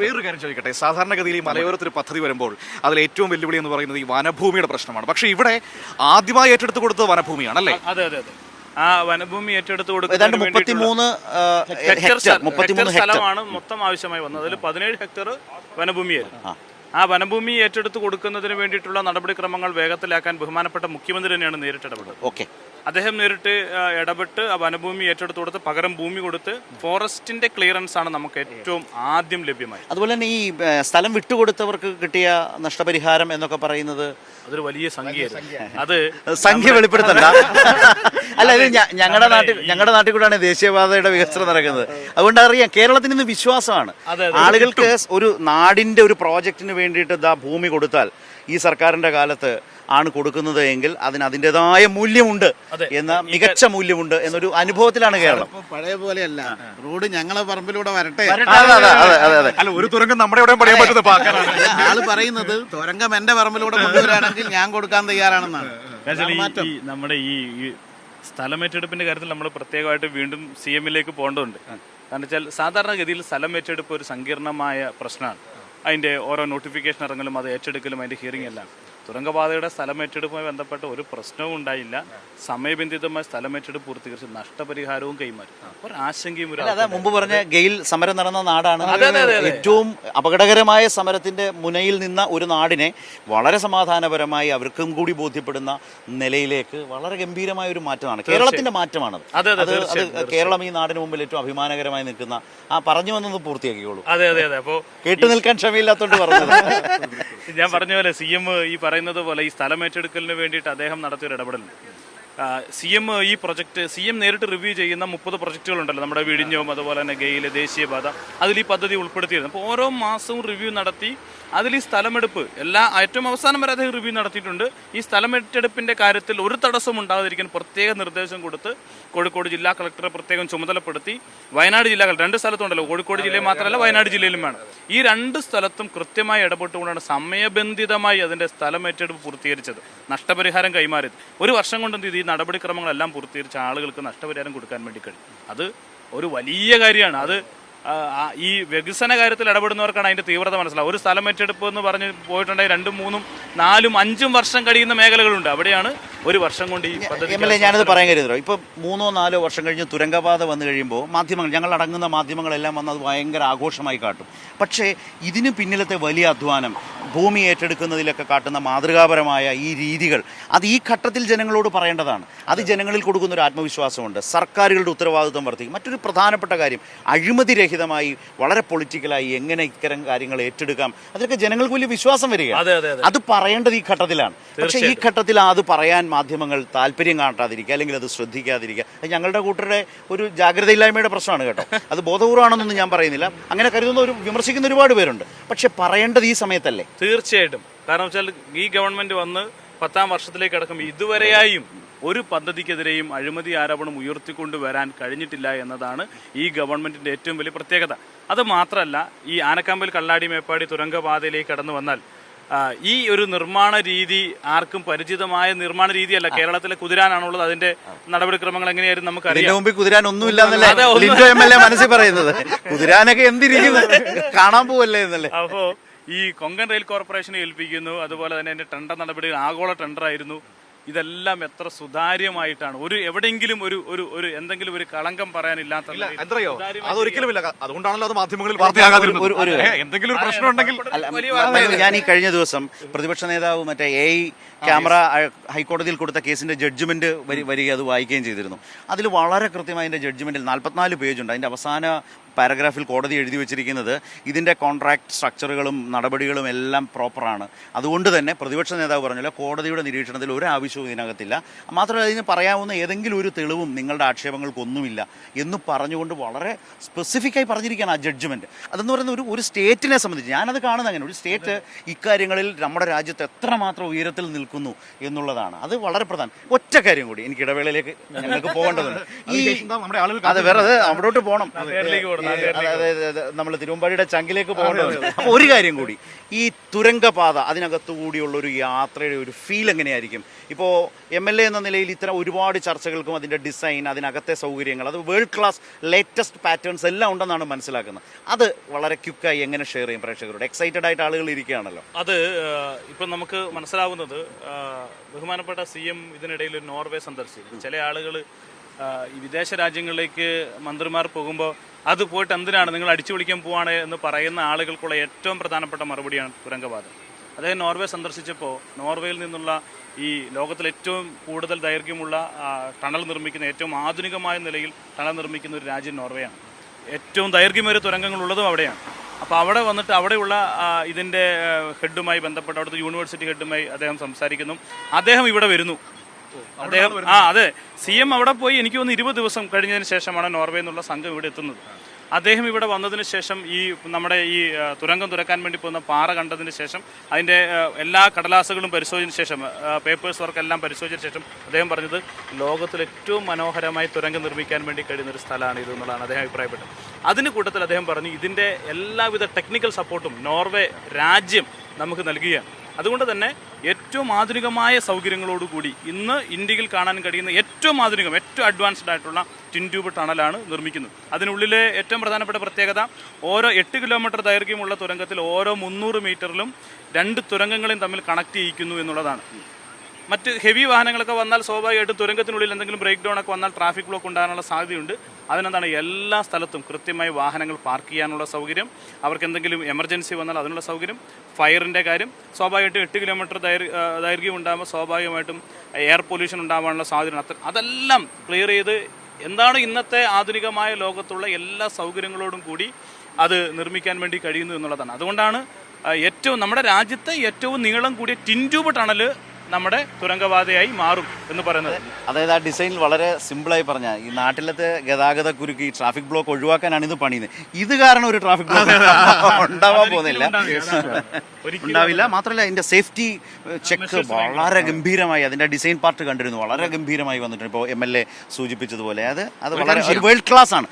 വേറൊരു കാര്യം ചോദിക്കട്ടെ, സാധാരണഗതിയിൽ ഈ മലയോരത്തൊരു പദ്ധതി വരുമ്പോൾ അതിൽ ഏറ്റവും വെല്ലുവിളി എന്ന് പറയുന്നത് ഈ വനഭൂമിയുടെ പ്രശ്നമാണ്. പക്ഷേ ഇവിടെ ആദ്യമായി ഏറ്റെടുത്ത് കൊടുത്തത് വനഭൂമിയാണ് അല്ലേ? അതെ അതെ അതെ. ആ വനഭൂമി ഏറ്റെടുത്ത് ഏതാണ്ട് 33 സ്ഥലമാണ് മൊത്തം ആവശ്യമായി വന്നത്. അതിൽ 17 ഹെക്ടർ വനഭൂമിയായിരുന്നു. ആ വനഭൂമി ഏറ്റെടുത്ത് കൊടുക്കുന്നതിന് വേണ്ടിയിട്ടുള്ള നടപടിക്രമങ്ങൾ വേഗത്തിലാക്കാൻ ബഹുമാനപ്പെട്ട മുഖ്യമന്ത്രി തന്നെയാണ് നേരിട്ട് ഇടപെട്ടത്. ഓക്കെ, അദ്ദേഹം നേരിട്ട് ഇടപെട്ട് ആ വനഭൂമി ഏറ്റെടുത്ത് കൊടുത്ത് പകരം ഭൂമി കൊടുത്ത് ഫോറസ്റ്റിന്റെ ക്ലിയറൻസ് ആണ് നമുക്ക് ഏറ്റവും ആദ്യം ലഭ്യമായി. അതുപോലെ തന്നെ ഈ സ്ഥലം വിട്ടുകൊടുത്തവർക്ക് കിട്ടിയ നഷ്ടപരിഹാരം എന്നൊക്കെ പറയുന്നത് അതൊരു വലിയ സംഖ്യയായിരുന്നു. അത് സംഖ്യ വെളിപ്പെടുത്തണ്ട. അല്ല, ഇത് ഞങ്ങളുടെ നാട്ടിൽ കൂടെയാണ് ദേശീയപാതയുടെ വികസനം നടക്കുന്നത്. അതുകൊണ്ട് അറിയാം, കേരളത്തിന് ഇന്ന് വിശ്വാസമാണ്. ആളുകൾക്ക് ഒരു നാടിന്റെ ഒരു പ്രോജക്റ്റിന് വേണ്ടിയിട്ട് ഭൂമി കൊടുത്താൽ ഈ സർക്കാരിന്റെ കാലത്ത് ആണ് കൊടുക്കുന്നത് എങ്കിൽ അതിന് അതിൻ്റെതായ മൂല്യമുണ്ട് എന്ന മികച്ച മൂല്യമുണ്ട് എന്നൊരു അനുഭവത്തിലാണ് കേരളം. പഴയ പോലെയല്ല, റോഡ് ഞങ്ങളെ പറമ്പിലൂടെ വരട്ടെ. അല്ല, ഒരു തുരങ്കം നമ്മുടെ എവിടെയും പറയാൻ പറ്റുന്ന ആള് പറയുന്നത് തുരങ്കം എന്റെ പറമ്പിലൂടെ കൊണ്ടുവരാണെങ്കിൽ ഞാൻ കൊടുക്കാൻ തയ്യാറാണെന്നാണ്. നമ്മുടെ ഈ സ്ഥലമേറ്റെടുപ്പിന്റെ കാര്യത്തിൽ നമ്മൾ പ്രത്യേകമായിട്ട് വീണ്ടും CM-ലേക്ക് പോകേണ്ടതുണ്ട്. കാരണം വെച്ചാൽ സാധാരണഗതിയിൽ സ്ഥലം ഏറ്റെടുപ്പ് ഒരു സങ്കീർണമായ പ്രശ്നമാണ്. അതിൻ്റെ ഓരോ നോട്ടിഫിക്കേഷൻ ഇറങ്ങലും അത് ഏറ്റെടുക്കലും അതിൻ്റെ ഹിയറിംഗ് എല്ലാം. തുരങ്കപാതയുടെ സ്ഥലമേറ്റെടുപ്പുമായി ബന്ധപ്പെട്ട് ഒരു പ്രശ്നവും ഉണ്ടായില്ല. സമയബന്ധിതമായി സ്ഥലമേറ്റെടുപ്പ് പൂർത്തീകരിച്ച് നഷ്ടപരിഹാരവും കൈമാറി. ഒരാശങ്കയും മുമ്പ് പറഞ്ഞ ഗെയിൽ സമരം നടന്ന നാടാണ്. ഏറ്റവും അപകടകരമായ സമരത്തിന്റെ മുനയിൽ നിന്ന ഒരു നാടിനെ വളരെ സമാധാനപരമായി അവർക്കും കൂടി ബോധ്യപ്പെടുന്ന നിലയിലേക്ക് വളരെ ഗംഭീരമായ ഒരു മാറ്റമാണ്, കേരളത്തിന്റെ മാറ്റമാണത്. അത് കേരളം ഈ നാടിന് മുമ്പിൽ ഏറ്റവും അഭിമാനകരമായി നിൽക്കുന്ന പറഞ്ഞു വന്നത് പൂർത്തിയാക്കിക്കോളൂ. അതെ അതെ അതെ. അപ്പോൾ കേട്ടു നിൽക്കാൻ ക്ഷമയില്ലാത്തോണ്ട് പറഞ്ഞത്. ഞാൻ പറഞ്ഞ പോലെ CM ഈ പറയുന്നത് പോലെ ഈ സ്ഥലം ഏറ്റെടുക്കലിന് വേണ്ടിയിട്ട് അദ്ദേഹം നടത്തിയൊരു ഇടപെടലുണ്ട്. CM ഈ പ്രൊജക്ട് CM നേരിട്ട് റിവ്യൂ ചെയ്യുന്ന 30 പ്രൊജക്റ്റുകളുണ്ടല്ലോ, നമ്മുടെ വിഴിഞ്ഞവും അതുപോലെ തന്നെ ഗെയിൽ, ദേശീയപാത, അതിൽ ഈ പദ്ധതി ഉൾപ്പെടുത്തിയിരുന്നു. അപ്പോൾ ഓരോ മാസവും റിവ്യൂ നടത്തി അതിൽ ഈ സ്ഥലമെടുപ്പ് ഏറ്റവും അവസാനം വരെ അദ്ദേഹം റിവ്യൂ നടത്തിയിട്ടുണ്ട്. ഈ സ്ഥലമെടുപ്പിന്റെ കാര്യത്തിൽ ഒരു തടസ്സം ഉണ്ടാകാതിരിക്കാൻ പ്രത്യേക നിർദ്ദേശം കൊടുത്ത് കോഴിക്കോട് ജില്ലാ കളക്ടറെ പ്രത്യേകം ചുമതലപ്പെടുത്തി. വയനാട് ജില്ലാ കളക്ടർ 2 സ്ഥലത്തുണ്ടല്ലോ, കോഴിക്കോട് ജില്ലയിൽ മാത്രമല്ല വയനാട് ജില്ലയിലും വേണം. ഈ 2 സ്ഥലത്തും കൃത്യമായി ഇടപെട്ടുകൊണ്ടാണ് സമയബന്ധിതമായി അതിന്റെ സ്ഥലമേറ്റെടുപ്പ് പൂർത്തീകരിച്ചത്, നഷ്ടപരിഹാരം കൈമാറിയത്. ഒരു വർഷം കൊണ്ട് ഈ നടപടിക്രമങ്ങളെല്ലാം പൂർത്തീകരിച്ച ആളുകൾക്ക് നഷ്ടപരിഹാരം കൊടുക്കാൻ വേണ്ടി കഴിയും. അത് ഒരു വലിയ കാര്യമാണ്. അത് ഈ വികസന കാര്യത്തിൽ ഇടപെടുന്നവർക്കാണ് അതിന്റെ തീവ്രത മനസ്സിലാവും. ഒരു സ്ഥലം ഏറ്റെടുപ്പ് എന്ന് പറഞ്ഞ് പോയിട്ടുണ്ടെങ്കിൽ 2, 3, 4, 5 വർഷം കഴിയുന്ന മേഖലകളുണ്ട്. അവിടെയാണ് ഒരു വർഷം കൊണ്ട് ഈ പദ്ധതി. ഞാനത് പറയാൻ കരുതല്ലോ, ഇപ്പൊ 3 or 4 വർഷം കഴിഞ്ഞ് തുരങ്കപാത വന്നു കഴിയുമ്പോൾ മാധ്യമങ്ങൾ, ഞങ്ങൾ അടങ്ങുന്ന മാധ്യമങ്ങളെല്ലാം വന്ന് അത് ഭയങ്കര ആഘോഷമായി കാട്ടും. പക്ഷേ ഇതിന് പിന്നിലത്തെ വലിയ അധ്വാനം, ഭൂമി ഏറ്റെടുക്കുന്നതിലൊക്കെ കാട്ടുന്ന മാതൃകാപരമായ ഈ രീതികൾ, അത് ഈ ഘട്ടത്തിൽ ജനങ്ങളോട് പറയേണ്ടതാണ്. അത് ജനങ്ങളിൽ കൊടുക്കുന്ന ഒരു ആത്മവിശ്വാസമുണ്ട്. സർക്കാരുകളുടെ ഉത്തരവാദിത്വം വർദ്ധിക്കും. മറ്റൊരു പ്രധാനപ്പെട്ട കാര്യം, അഴിമതിരഹിതമായി വളരെ പൊളിറ്റിക്കലായി എങ്ങനെ ഇത്തരം കാര്യങ്ങൾ ഏറ്റെടുക്കാം, അതിലൊക്കെ ജനങ്ങൾക്ക് വലിയ വിശ്വാസം വരികയാണ്. അത് പറയേണ്ടത് ഈ ഘട്ടത്തിലാണ്. പക്ഷേ ഈ ഘട്ടത്തിൽ അത് പറയാൻ മാധ്യമങ്ങൾ താല്പര്യം കാട്ടാതിരിക്കുക, അല്ലെങ്കിൽ അത് ശ്രദ്ധിക്കാതിരിക്കുക, അത് ഞങ്ങളുടെ കൂട്ടരുടെ ഒരു ജാഗ്രതയില്ലായ്മയുടെ പ്രശ്നമാണ് കേട്ടോ. അത് ബോധപൂർവ്വമാണെന്നൊന്നും ഞാൻ പറയുന്നില്ല, അങ്ങനെ കരുതുന്ന വിമർശിക്കുന്ന ഒരുപാട് പേരുണ്ട്. പക്ഷെ പറയേണ്ടത് ഈ സമയത്തല്ലേ? തീർച്ചയായിട്ടും. കാരണം വെച്ചാൽ ഈ ഗവൺമെന്റ് വന്ന് 10ാം വർഷത്തിലേക്ക് അടക്കം ഇതുവരെയായും ഒരു പദ്ധതിക്കെതിരെയും അഴിമതി ആരോപണം ഉയർത്തിക്കൊണ്ടുവരാൻ കഴിഞ്ഞിട്ടില്ല എന്നതാണ് ഈ ഗവൺമെന്റിന്റെ ഏറ്റവും വലിയ പ്രത്യേകത. അത് മാത്രമല്ല, ഈ ആനക്കാമ്പൽ കള്ളാടി മേപ്പാടി തുരങ്കപാതയിലേക്ക് കടന്നു വന്നാൽ ഈ ഒരു നിർമ്മാണ രീതി ആർക്കും പരിചിതമായ നിർമ്മാണ രീതിയല്ല. കേരളത്തിലെ കുതിരാനാണുള്ളത്. അതിന്റെ നടപടിക്രമങ്ങൾ എങ്ങനെയായിരുന്നു നമുക്കറിയാം. കുതിരാൻ ഒന്നുമില്ല മനസ്സിൽ പറയുന്നത്. കുതിരാനൊക്കെ എന്തിരിക്കുന്നു, കാണാൻ പോവല്ലേ എന്നല്ലേ. അപ്പോ ഈ കൊങ്കൺ റെയിൽ കോർപ്പറേഷനെ ഏൽപ്പിക്കുന്നു. അതുപോലെ തന്നെ അതിന്റെ ടെൻഡർ നടപടി ആഗോള ടെൻഡറായിരുന്നു. ഇതെല്ലാം എത്ര സുതാര്യമായിട്ടാണ്. എവിടെയെങ്കിലും ഒരു എന്തെങ്കിലും ഒരു കളങ്കം പറയാനില്ലാത്ത. അതൊരിക്കലുമില്ല. അതുകൊണ്ടാണല്ലോ അത് മാധ്യമങ്ങളിൽ വാർത്തയാകാതിരുന്നത്. എന്തെങ്കിലും ഒരു പ്രശ്നം ഉണ്ടെങ്കിൽ. ഞാൻ ഈ കഴിഞ്ഞ ദിവസം പ്രതിപക്ഷ നേതാവ് മറ്റേ AI ക്യാമറ ഹൈക്കോടതിയിൽ കൊടുത്ത കേസിന്റെ ജഡ്ജ്മെന്റ് വരിക, അത് വായിക്കുകയും ചെയ്തിരുന്നു. അതിൽ വളരെ കൃത്യമായി അതിന്റെ ജഡ്ജ്മെന്റിൽ 44 പേജുണ്ട്. അതിന്റെ അവസാന പാരഗ്രാഫിൽ കോടതി എഴുതി വെച്ചിരിക്കുന്നത് ഇതിൻ്റെ കോൺട്രാക്ട് സ്ട്രക്ചറുകളും നടപടികളും എല്ലാം പ്രോപ്പറാണ്. അതുകൊണ്ട് തന്നെ പ്രതിപക്ഷ നേതാവ് പറഞ്ഞല്ലോ, കോടതിയുടെ നിരീക്ഷണത്തിൽ ഒരു ആവശ്യവും ഇതിനകത്തില്ല. മാത്രമല്ല, ഇതിന് പറയാവുന്ന ഏതെങ്കിലും ഒരു തെളിവും നിങ്ങളുടെ ആക്ഷേപങ്ങൾക്കൊന്നുമില്ല എന്ന് പറഞ്ഞുകൊണ്ട് വളരെ സ്പെസിഫിക്കായി പറഞ്ഞിരിക്കുകയാണ് ആ ജഡ്ജ്മെൻറ്റ്. അതെന്ന് പറയുന്ന ഒരു സ്റ്റേറ്റിനെ സംബന്ധിച്ച് ഞാനത് കാണുന്നത് അങ്ങനെ, ഒരു സ്റ്റേറ്റ് ഇക്കാര്യങ്ങളിൽ നമ്മുടെ രാജ്യത്ത് എത്രമാത്രം ഉയരത്തിൽ നിൽക്കുന്നു എന്നുള്ളതാണ്. അത് വളരെ പ്രധാനം. ഒറ്റ കാര്യം കൂടി, എനിക്ക് ഇടവേളയിലേക്ക് ഞങ്ങൾക്ക് പോകേണ്ടതുണ്ട്. അത് വേറെ അവിടോട്ട് പോകണം. അതായത് നമ്മൾ തിരുവമ്പാടിയുടെ ചങ്കിലേക്ക് പോകേണ്ടത്. അപ്പോൾ ഒരു കാര്യം കൂടി, ഈ തുരങ്കപാത അതിനകത്തു കൂടിയുള്ള ഒരു യാത്രയുടെ ഒരു ഫീൽ എങ്ങനെയായിരിക്കും? ഇപ്പോൾ MLA എന്ന നിലയിൽ ഇത്തരം ഒരുപാട് ചർച്ചകൾക്കും അതിൻ്റെ ഡിസൈൻ, അതിനകത്തെ സൗകര്യങ്ങൾ, അത് വേൾഡ് ക്ലാസ് ലേറ്റസ്റ്റ് പാറ്റേൺസ് എല്ലാം ഉണ്ടെന്നാണ് മനസ്സിലാക്കുന്നത്. അത് വളരെ ക്വിക്കായി എങ്ങനെ ഷെയർ ചെയ്യും പ്രേക്ഷകരോട്? എക്സൈറ്റഡ് ആയിട്ട് ആളുകൾ ഇരിക്കുകയാണല്ലോ. അത് ഇപ്പം നമുക്ക് മനസ്സിലാവുന്നത് ബഹുമാനപ്പെട്ട CM ഇതിനിടയിൽ നോർവേ സന്ദർശിച്ചു. ചില ആളുകൾ ഈ വിദേശ രാജ്യങ്ങളിലേക്ക് മന്ത്രിമാർ പോകുമ്പോൾ അത് പോയിട്ട് എന്തിനാണ് നിങ്ങൾ അടിച്ചു വിളിക്കാൻ പോവാണ് എന്ന് പറയുന്ന ആളുകൾക്കുള്ള ഏറ്റവും പ്രധാനപ്പെട്ട മറുപടിയാണ് തുരങ്കപാത. അദ്ദേഹം നോർവേ സന്ദർശിച്ചപ്പോൾ നോർവേയിൽ നിന്നുള്ള ഈ ലോകത്തിൽ ഏറ്റവും കൂടുതൽ ദൈർഘ്യമുള്ള ടണൽ നിർമ്മിക്കുന്ന, ഏറ്റവും ആധുനികമായ നിലയിൽ ടണൽ നിർമ്മിക്കുന്ന ഒരു രാജ്യം നോർവേയാണ്. ഏറ്റവും ദൈർഘ്യമേറിയ തുരങ്കങ്ങളുള്ളതും അവിടെയാണ്. അപ്പോൾ അവിടെ വന്നിട്ട് അവിടെയുള്ള ഇതിൻ്റെ ഹെഡുമായി ബന്ധപ്പെട്ട് അവിടുത്തെ യൂണിവേഴ്സിറ്റി ഹെഡുമായി അദ്ദേഹം സംസാരിക്കുന്നു. അദ്ദേഹം ഇവിടെ വരുന്നു. അദ്ദേഹം അതെ, CM അവിടെ പോയി എനിക്ക് തോന്നുന്നു 20 ദിവസം കഴിഞ്ഞതിന് ശേഷമാണ് നോർവേ എന്നുള്ള സംഘം ഇവിടെ എത്തുന്നത്. അദ്ദേഹം ഇവിടെ വന്നതിന് ശേഷം ഈ നമ്മുടെ ഈ തുരങ്കം തുറക്കാൻ വേണ്ടി പോകുന്ന പാറ കണ്ടതിന് ശേഷം അതിൻ്റെ എല്ലാ കടലാസുകളും പരിശോധിച്ചതിന് ശേഷം, പേപ്പേഴ്സ് വർക്ക് എല്ലാം പരിശോധിച്ചതിന് ശേഷം അദ്ദേഹം പറഞ്ഞത് ലോകത്തിൽ ഏറ്റവും മനോഹരമായി തുരങ്കം നിർമ്മിക്കാൻ വേണ്ടി കഴിയുന്നൊരു സ്ഥലമാണ് ഇത് എന്നുള്ളതാണ് അദ്ദേഹം അഭിപ്രായപ്പെട്ടത്. അതിന് കൂട്ടത്തിൽ അദ്ദേഹം പറഞ്ഞു ഇതിൻ്റെ എല്ലാവിധ ടെക്നിക്കൽ സപ്പോർട്ടും നോർവേ രാജ്യം നമുക്ക് നൽകുകയാണ്. അതുകൊണ്ട് തന്നെ ഏറ്റവും ആധുനികമായ സൗകര്യങ്ങളോടുകൂടി ഇന്ന് ഇന്ത്യയിൽ കാണാൻ കഴിയുന്ന ഏറ്റവും ആധുനികം, ഏറ്റവും അഡ്വാൻസ്ഡ് ആയിട്ടുള്ള ടിൻ ട്യൂബ് ടണലാണ് നിർമ്മിക്കുന്നത്. അതിനുള്ളിലെ ഏറ്റവും പ്രധാനപ്പെട്ട പ്രത്യേകത, ഓരോ 8 കിലോമീറ്റർ ദൈർഘ്യമുള്ള തുരങ്കത്തിൽ ഓരോ 300 മീറ്ററിലും 2 തുരങ്കങ്ങളെയും തമ്മിൽ കണക്ട് ചെയ്യിക്കുന്നു എന്നുള്ളതാണ്. മറ്റ് ഹെവി വാഹനങ്ങളൊക്കെ വന്നാൽ സ്വാഭാവികമായിട്ടും തുരങ്കത്തിനുള്ളിൽ എന്തെങ്കിലും ബ്രേക്ക് ഡൗൺ ഒക്കെ വന്നാൽ ട്രാഫിക് ബ്ലോക്ക് ഉണ്ടാകാനുള്ള സാധ്യതയുണ്ട്. അതിനെന്താണ് എല്ലാ സ്ഥലത്തും കൃത്യമായി വാഹനങ്ങൾ പാർക്ക് ചെയ്യാനുള്ള സൗകര്യം, അവർക്ക് എന്തെങ്കിലും എമർജൻസി വന്നാൽ അതിനുള്ള സൗകര്യം, ഫയറിൻ്റെ കാര്യം, സ്വാഭാവികമായിട്ടും 8 കിലോമീറ്റർ ദൈർഘ്യം ഉണ്ടാകുമ്പോൾ സ്വാഭാവികമായിട്ടും എയർ പൊല്യൂഷൻ ഉണ്ടാകാനുള്ള സാധ്യത, അതെല്ലാം ക്ലിയർ ചെയ്ത് എന്താണ് ഇന്നത്തെ ആധുനികമായ ലോകത്തുള്ള എല്ലാ സൗകര്യങ്ങളോടും കൂടി അത് നിർമ്മിക്കാൻ വേണ്ടി കഴിയുന്നു എന്നുള്ളതാണ്. അതുകൊണ്ടാണ് ഏറ്റവും നമ്മുടെ രാജ്യത്തെ ഏറ്റവും നീളം കൂടിയ ടിൻ ട്യൂബ് ടണൽ നമ്മുടെ തുരങ്കപാതയായി മാറും എന്ന് പറയുന്നത്. അതായത് ആ ഡിസൈൻ വളരെ സിമ്പിളായി പറഞ്ഞാൽ ഈ നാട്ടിലത്തെ ഗതാഗത കുരുക്ക്, ഈ ട്രാഫിക് ബ്ലോക്ക് ഒഴിവാക്കാനാണ് ഇത് പണിയുന്നത്. ഇത് കാരണം ഒരു ട്രാഫിക് ബ്ലോക്ക് ഉണ്ടാവാൻ പോകുന്നില്ല, ഉണ്ടാവില്ല. മാത്രമല്ല അതിന്റെ സേഫ്റ്റി ചെക്ക് വളരെ ഗംഭീരമായി, അതിന്റെ ഡിസൈൻ പാർട്ട് കണ്ടിരുന്നു, വളരെ ഗംഭീരമായി വന്നിട്ടുണ്ട്. ഇപ്പോൾ MLA സൂചിപ്പിച്ചതുപോലെ അത് വളരെ വേൾഡ് ക്ലാസ് ആണ്.